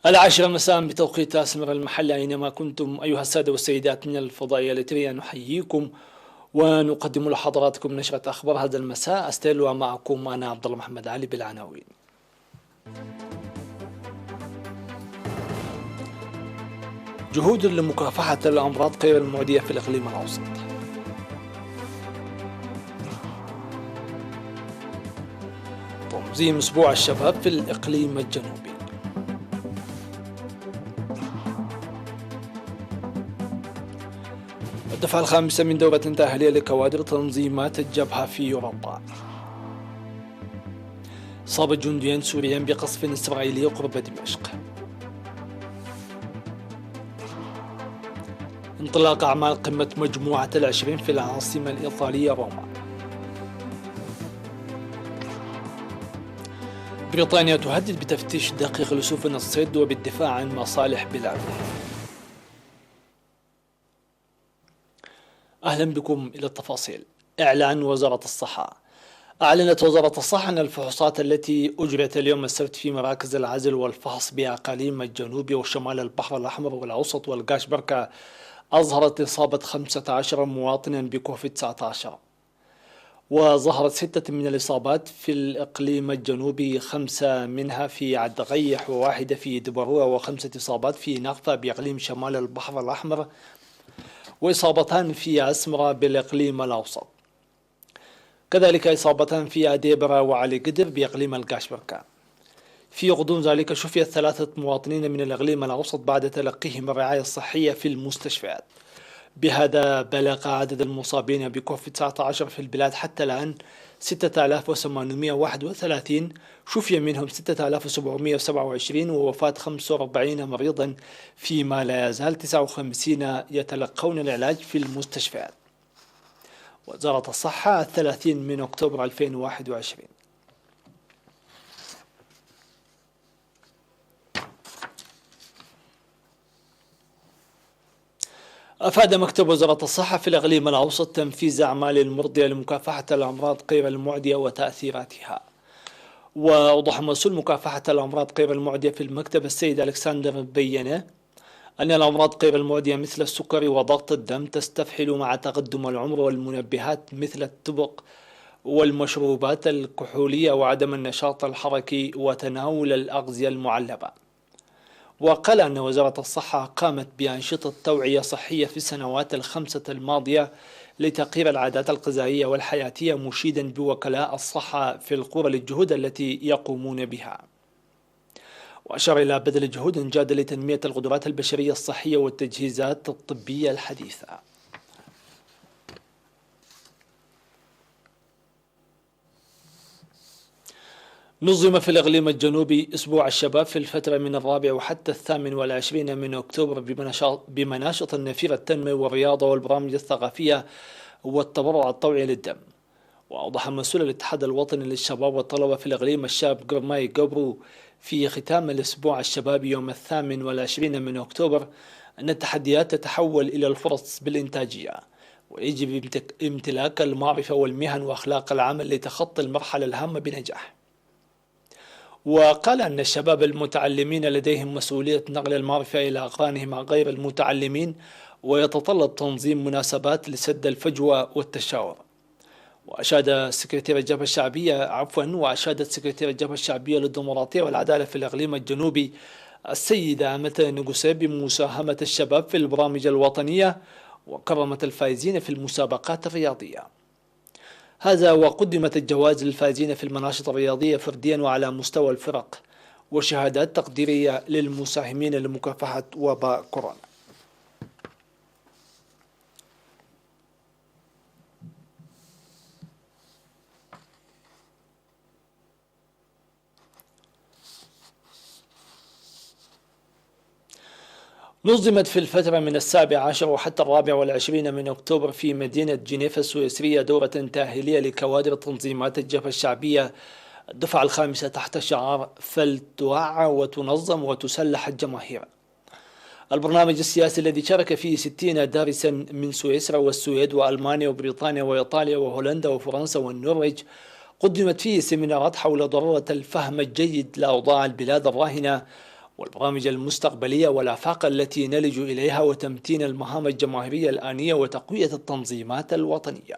العاشرة مساء بتوقيت أسمر المحلي أينما كنتم أيها السادة والسيدات من الفضائية الإترية، نحييكم ونقدم لحضراتكم نشرة أخبار هذا المساء. أستهل معكم أنا عبد الله محمد علي بالعناوين. جهود لمكافحة الأمراض غير المعدية في الإقليم الأوسط. تنظيم أسبوع الشباب في الإقليم الجنوبي. الدفعة الخامسة من دورة تأهيلية لكوادر تنظيمات الجبهة في أوروبا. إصابة جنديا سوريا بقصف إسرائيلي قرب دمشق. انطلاق أعمال قمة مجموعة العشرين في العاصمة الإيطالية روما. بريطانيا تهدد بتفتيش دقيق لسفن الصيد وبالدفاع عن مصالح بلادها. أهلا بكم إلى التفاصيل. إعلان وزارة الصحة. أعلنت وزارة الصحة أن الفحوصات التي أجريت اليوم السبت في مراكز العزل والفحص بأقاليم الجنوب وشمال البحر الأحمر والأوسط والقاش بركة أظهرت إصابة 15 مواطنا بكوفيد-19، وظهرت 6 من الإصابات في الإقليم الجنوبي، 5 منها في عدغيح وواحدة في دبروة، و5 إصابات في نغفة بإقليم شمال البحر الأحمر، وإصابتان في أسمرة بالإقليم الأوسط. كذلك إصابتان في أديبرة وعلي قدر بإقليم القاشبركة. في غضون ذلك شفيت 3 مواطنين من الإقليم الأوسط بعد تلقيهم الرعاية الصحية في المستشفيات. بهذا بلغ عدد المصابين بكوفيد-19 في البلاد حتى الآن 6831، شفي منهم 6727، ووفاة 45 مريضا، فيما لا يزال 59 يتلقون العلاج في المستشفيات. وزارة الصحة 30 من أكتوبر 2021. أفاد مكتب وزارة الصحة في الإقليم الأوسط تنفيذ أعمال مرضية لمكافحة الأمراض غير المعدية وتأثيراتها. وأوضح مسؤول مكافحة الأمراض غير المعدية في المكتب السيد ألكسندر بين أن الأمراض غير المعدية مثل السكري وضغط الدم تستفحل مع تقدم العمر، والمنبهات مثل التبق والمشروبات الكحولية وعدم النشاط الحركي وتناول الأغذية المعلبة. وقال أن وزارة الصحة قامت بأنشطة توعية صحية في السنوات ال5 الماضية لتغيير العادات الغذائية والحياتية، مشيدا بوكلاء الصحة في القرى للجهود التي يقومون بها. وأشار إلى بذل جهود جادة لتنمية القدرات البشرية الصحية والتجهيزات الطبية الحديثة. نظم في الإقليم الجنوبي أسبوع الشباب في الفترة من 4 وحتى 28 من أكتوبر بمناشط النفير التنموي والرياضة والبرامج الثقافية والتبرع الطوعي للدم. وأوضح مسؤول الاتحاد الوطني للشباب والطلبة في الإقليم الشاب قرماي قبرو في ختام الأسبوع الشباب يوم 28 من أكتوبر أن التحديات تتحول إلى الفرص بالإنتاجية، ويجب امتلاك المعرفة والمهن وأخلاق العمل لتخطي المرحلة الهامة بنجاح. وقال أن الشباب المتعلمين لديهم مسؤولية نقل المعرفة إلى أقرانهم غير المتعلمين، ويتطلب تنظيم مناسبات لسد الفجوة والتشاور. وأشادت سكرتير الجبهة الشعبية للديمقراطية والعدالة في الإقليم الجنوبي السيدة أمة نقوسي بمساهمة الشباب في البرامج الوطنية، وكرمت الفائزين في المسابقات الرياضية. هذا وقدمت الجوائز للفائزين في المناشط الرياضية فرديا وعلى مستوى الفرق، وشهادات تقديرية للمساهمين لمكافحة وباء كورونا. نظمت في الفترة من 17 وحتى 24 من أكتوبر في مدينة جنيف السويسرية دورة تأهيلية لكوادر تنظيمات الجبهة الشعبية الدفعة الخامسة تحت شعار فلتوعى وتنظم وتسلح الجماهير. البرنامج السياسي الذي شارك فيه 60 دارسا من سويسرا والسويد وألمانيا وبريطانيا وإيطاليا وهولندا وفرنسا والنرويج، قدمت فيه سيمينارات حول ضرورة الفهم الجيد لأوضاع البلاد الراهنة والبرامج المستقبلية والآفاق التي نلج إليها وتمتين المهام الجماهيرية الآنية وتقوية التنظيمات الوطنية.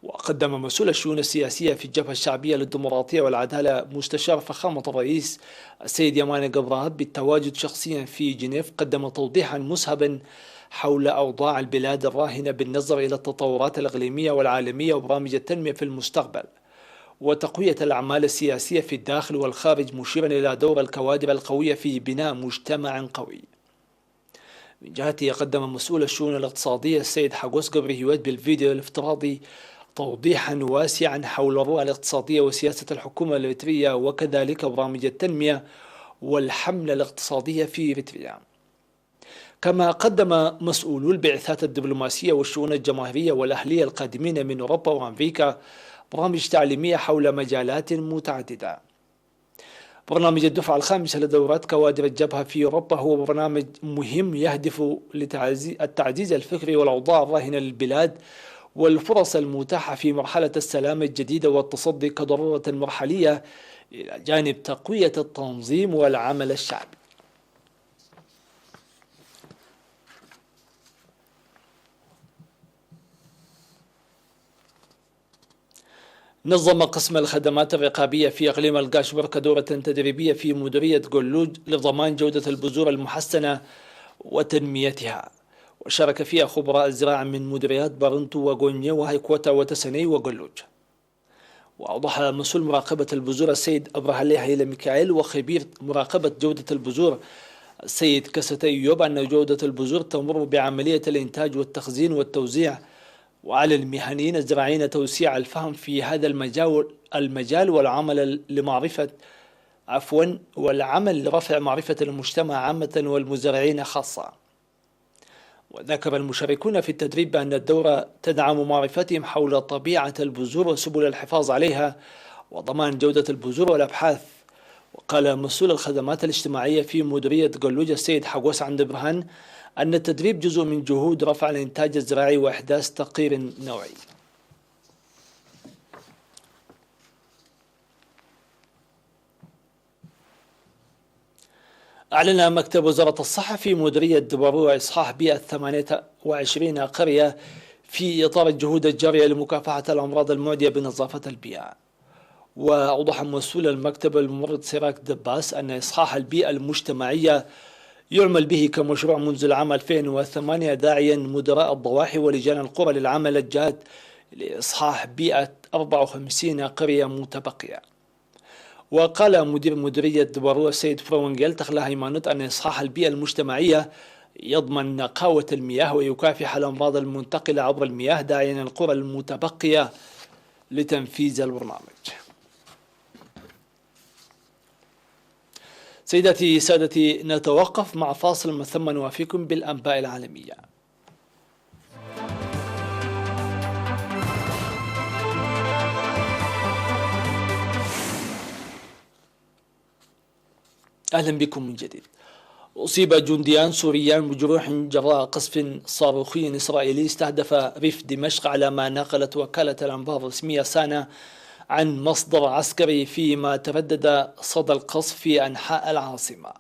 وقدم مسؤول الشؤون السياسية في الجبهة الشعبية للديمقراطية والعدالة مستشار فخامة الرئيس السيد يمان قبرات بالتواجد شخصيا في جنيف قدم توضيحا مسهبا حول أوضاع البلاد الراهنة بالنظر إلى التطورات الإقليمية والعالمية وبرامج التنمية في المستقبل وتقوية الأعمال السياسية في الداخل والخارج، مشيرا إلى دور الكوادر القوية في بناء مجتمع قوي. من جهته قدم مسؤول الشؤون الاقتصادية السيد حقوس قبرهيوت بالفيديو الافتراضي توضيحا واسعا حول الرؤى الاقتصادية وسياسة الحكومة الإريترية وكذلك برامج التنمية والحملة الاقتصادية في إريتريا. كما قدم مسؤولو البعثات الدبلوماسية والشؤون الجماهيرية والأهلية القادمين من أوروبا وأمريكا برامج تعليمية حول مجالات متعددة. برنامج الدفعة الخامسة لدورات كوادر الجبهة في أوروبا هو برنامج مهم يهدف للتعزيز الفكري والأوضاع الراهنة للبلاد والفرص المتاحة في مرحلة السلام الجديدة والتصدي كضرورة مرحلية إلى جانب تقوية التنظيم والعمل الشعبي. نظم قسم الخدمات الرقابية في إقليم القاشبرك دورة تدريبية في مديرية قلوج لضمان جودة البذور المحسنة وتنميتها، وشارك فيها خبراء الزراعة من مديريات بارنتو وغونيا وهيكوتا وتسني وقلوج. وأوضح مسؤول مراقبة البذور السيد أبراهالي هيلا ميكائيل وخبير مراقبة جودة البذور السيد كستي أيوب أن جودة البذور تمر بعملية الإنتاج والتخزين والتوزيع، وعلى المهنيين الزراعيين توسيع الفهم في هذا المجال والعمل لرفع معرفة المجتمع عامة والمزارعين خاصة. وذكر المشاركون في التدريب بأن الدورة تدعم معرفتهم حول طبيعة البذور وسبل الحفاظ عليها وضمان جودة البذور والأبحاث. وقال مسؤول الخدمات الاجتماعية في مديرية قلوج السيد حقوس عند برهان أن التدريب جزء من جهود رفع الإنتاج الزراعي وإحداث تقرير نوعي. أعلن مكتب وزارة الصحة في مديرية دبرو إصحاح بيئة 28 قرية في إطار الجهود الجارية لمكافحة الأمراض المعدية بنظافة البيئة. وأوضح مسؤول المكتب الممرض سراك دباس أن إصحاح البيئة المجتمعية يعمل به كمشروع منذ العام 2008، داعيا مدراء الضواحي ولجان القرى للعمل الجاد لإصحاح بيئة 54 قرية متبقية. وقال مدير مديرية دبرو السيد فرونجيل تخلى هيمانوت أن إصحاح البيئة المجتمعية يضمن نقاوة المياه ويكافح الأمراض المنتقلة عبر المياه، داعيا القرى المتبقية لتنفيذ البرنامج. سيداتي سادتي، نتوقف مع فاصل من ثم نوافيكم بالأنباء العالمية. أهلا بكم من جديد. أصيب جنديان سوريان بجروح جراء قصف صاروخي إسرائيلي استهدف ريف دمشق، على ما نقلت وكالة الأنباء الرسمية سانا عن مصدر عسكري، فيما تردد صدى القصف في أنحاء العاصمة.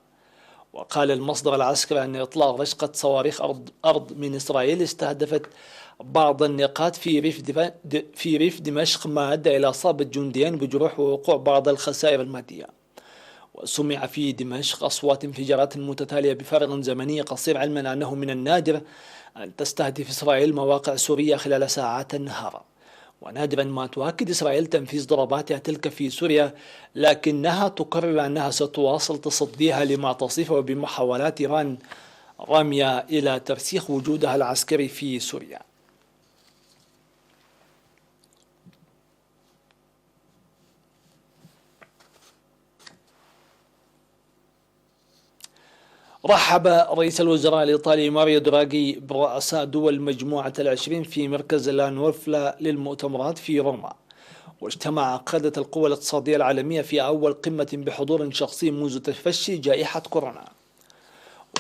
وقال المصدر العسكري أن إطلاق رشقة صواريخ أرض من إسرائيل استهدفت بعض النقاط في ريف دمشق، ما أدى إلى إصابة جنديان بجروح ووقوع بعض الخسائر المادية. وسمع في دمشق أصوات انفجارات متتالية بفارق زمني قصير، علما أنه من النادر أن تستهدف إسرائيل مواقع سوريا خلال ساعات النهار، ونادرا ما تؤكد إسرائيل تنفيذ ضرباتها تلك في سوريا، لكنها تقرر أنها ستواصل تصديها لما تصفه بمحاولات إيران رامية إلى ترسيخ وجودها العسكري في سوريا. رحب رئيس الوزراء الإيطالي ماريو دراغي برؤساء دول مجموعة ال20 في مركز لانورفلا للمؤتمرات في روما، واجتمع قادة القوى الاقتصادية العالمية في أول قمة بحضور شخصي منذ تفشي جائحة كورونا.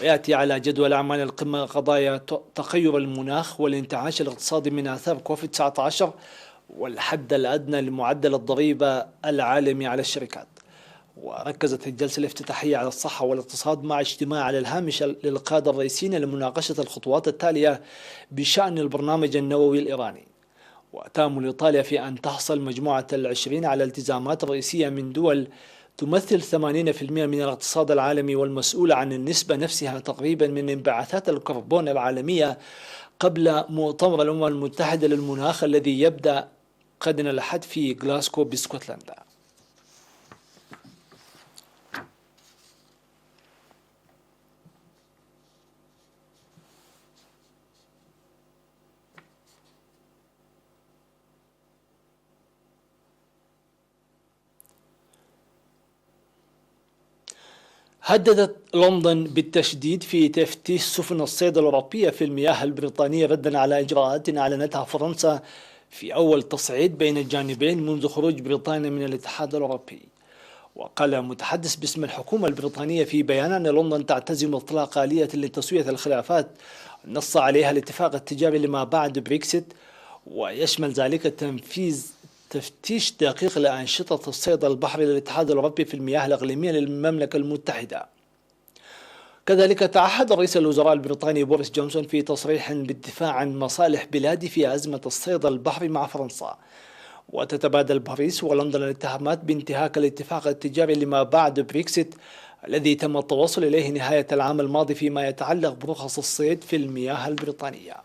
ويأتي على جدول أعمال القمة قضايا تغير المناخ والانتعاش الاقتصادي من آثار كوفيد-19 والحد الأدنى لمعدل الضريبة العالمي على الشركات. وركزت الجلسة الافتتاحية على الصحة والاقتصاد مع اجتماع على الهامش للقادة الرئيسيين لمناقشة الخطوات التالية بشأن البرنامج النووي الإيراني. وتأمل إيطاليا في أن تحصل مجموعة ال20 على الالتزامات الرئيسية من دول تمثل 80% من الاقتصاد العالمي والمسؤولة عن النسبة نفسها تقريبا من انبعاثات الكربون العالمية قبل مؤتمر الأمم المتحدة للمناخ الذي يبدأ غدا الأحد في غلاسكو باسكتلندا. هددت لندن بالتشديد في تفتيش سفن الصيد الأوروبية في المياه البريطانية ردا على إجراءات أعلنتها فرنسا في أول تصعيد بين الجانبين منذ خروج بريطانيا من الاتحاد الأوروبي. وقال متحدث باسم الحكومة البريطانية في بيان أن لندن تعتزم إطلاق آلية لتسوية الخلافات نص عليها الاتفاق التجاري لما بعد بريكسيت، ويشمل ذلك تفتيش دقيق لأنشطة الصيد البحري للاتحاد الأوروبي في المياه الإقليمية للمملكة المتحدة. كذلك تعهد رئيس الوزراء البريطاني بوريس جونسون في تصريح بالدفاع عن مصالح بلاده في أزمة الصيد البحري مع فرنسا. وتتبادل باريس ولندن الاتهامات بانتهاك الاتفاق التجاري لما بعد بريكسيت الذي تم التوصل إليه نهاية العام الماضي فيما يتعلق برخص الصيد في المياه البريطانية.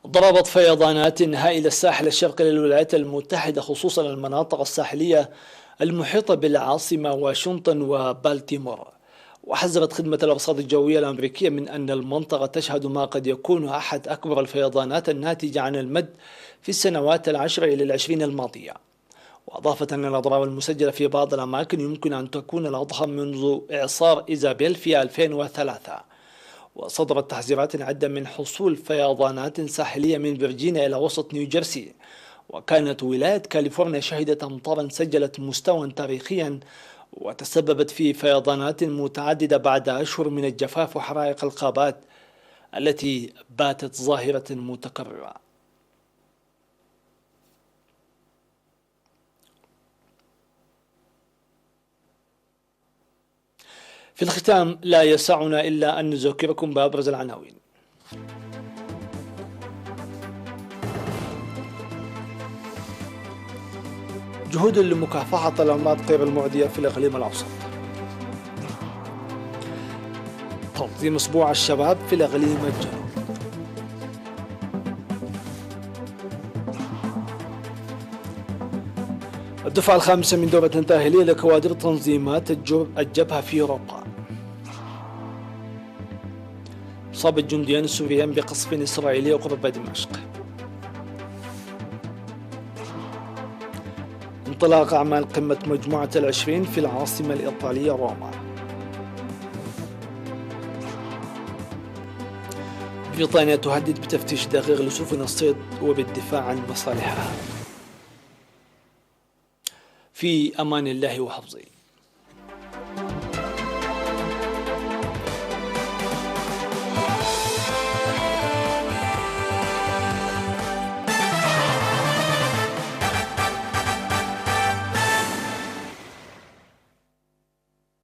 ضربت فيضانات هائلة الساحل الشرقي للولايات المتحدة خصوصا المناطق الساحلية المحيطة بالعاصمة واشنطن وبالتيمور. وحذرت خدمة الأرصاد الجوية الأمريكية من أن المنطقة تشهد ما قد يكون أحد أكبر الفيضانات الناتجة عن المد في السنوات 10 إلى 20 الماضية. وأضافت أن الأضرار المسجلة في بعض الأماكن يمكن أن تكون الأضخم منذ إعصار إيزابيل في 2003. وصدرت تحذيرات عدة من حصول فيضانات ساحلية من فيرجينيا إلى وسط نيوجيرسي. وكانت ولاية كاليفورنيا شهدت أمطارا سجلت مستوى تاريخيا وتسببت في فيضانات متعددة بعد أشهر من الجفاف وحرائق الغابات التي باتت ظاهرة متكررة. في الختام لا يسعنا إلا أن نذكركم بأبرز العناوين. جهود لمكافحة الأمراض غير المعدية في الإقليم الأوسط. تنظيم أسبوع الشباب في الإقليم الجنوبي. الدفعة الخامسة من دورة تأهيلية لكوادر تنظيمات الجبهة في أوروبا. إصابة جنديان سوريان بقصف إسرائيلي قرب دمشق. انطلاق أعمال قمة مجموعة ال20 في العاصمة الإيطالية روما. بريطانيا تهدد بتفتيش دقيق لسفن الصيد وبالدفاع عن مصالحها. في أمان الله وحفظه.